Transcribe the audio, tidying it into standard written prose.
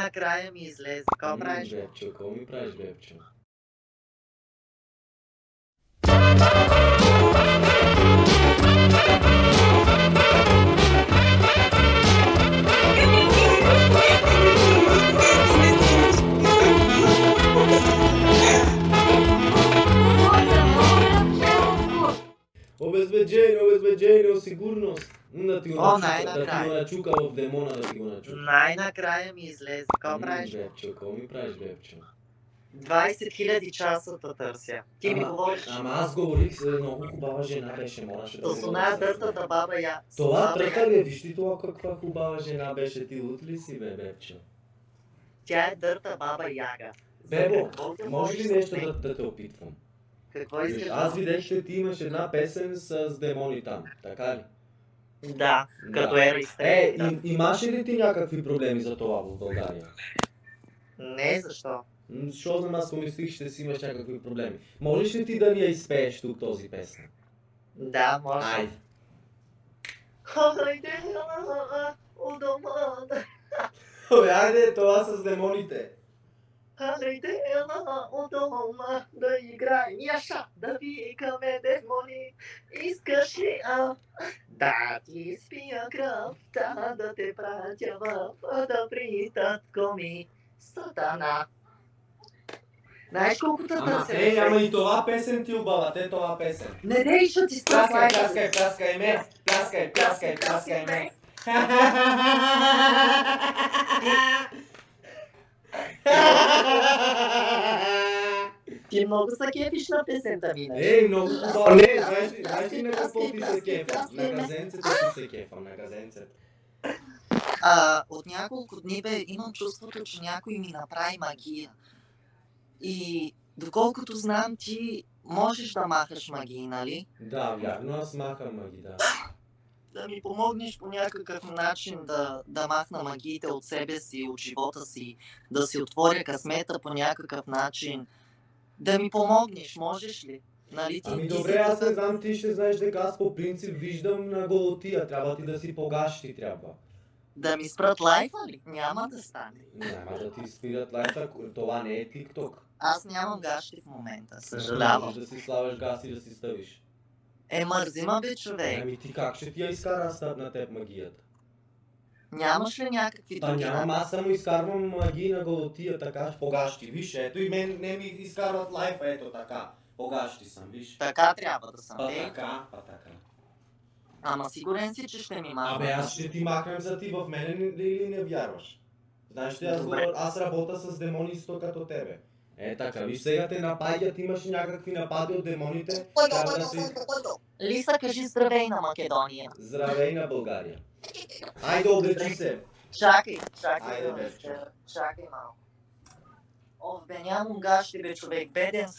Най-накрая ми излезе. Какво правиш? Бебчо, какво ми правиш, бебчо? Обезбеđenje, сигурност. Да ти го начука в демона, да ти го начука. Най-накрая ми излезе. Какво правиш? Бебчо, какво ми правиш, бебчо? 20 000 часа те търся. Ти ми говориш. Ама аз говорих с много хубава жена беше, можеше да То с оная дъртата баба я. Това тръка ли? Виж ти това каква хубава жена беше, ти лут ли си, бе, бебчо? Тя е дърта баба Яга. Бебо, може ли нещо да те опитвам? Какво искаш? Аз видях, че ти имаш една песен с демони там, така ли? Да, като ера и стрелята. Имаш ли ти някакви проблеми за това в България? Не, защо? Защо знам, аз помислих, ще си имаш някакви проблеми. Можеш ли ти да ни я изпееш тук този песен? Да, може. Айде. Хайде, у дома. Айде, това с демоните. Хайде, у дома да играем яша, да викаме демони. Искаш ли да ти спия кръвта, да те пратя да при татко ми сатана. Знаеш колко те търся? Ама и това песен ти обава, те това песен. Не дей, ще ти спя. Пляскай ме, пляскай ме. Ти много се кефиш на песента ми, Много хубаво. Не, знаеш ли на какво ти се кефа? На газенцето ти се кефа, на газенцето. От няколко дни имам чувството, че някой ми направи магия. И доколкото знам, ти можеш да махаш магии, нали? Да, вярно, аз махам магии, да. Да ми помогнеш по някакъв начин да махна магиите от себе си, от живота си, да си отворя късмета по някакъв начин. Да ми помогнеш, можеш ли? Нали ти? Добре, аз не знам, ти ще знаеш дека аз по принцип виждам на голотия, трябва ти да си погащи, трябва. Да ми спрат лайфа ли? Няма да стане. Няма да ти спират лайфа, това не е TikTok. Аз нямам гащи в момента, съжалявам. Можеш да си славаш газ и да си ставиш. Мързима бе, човек. Ами ти как ще ти я изкара на теб магията? Нямаш ли някакви други? Нямам, аз само изкарвам магии на голотия, така, погащи. Виж, ето и мен не ми изкарват лайфа, ето така. Погащи съм, виж. Така трябва да съм. Така. Ама сигурен си, че ще ми махнем. Аз ще ти махнем за ти, в мене или не вярваш? Знаеш ли, аз работя с демони исто като тебе. Така, виж сега те нападят, имаш някакви напади от демоните. Лиса, кажи здравей на Македония. Здравей на България. Айде, облечи се. Чакай. Айде, бе. Чакай малко. Бе, нямам гащи, бе, човек, беден съм.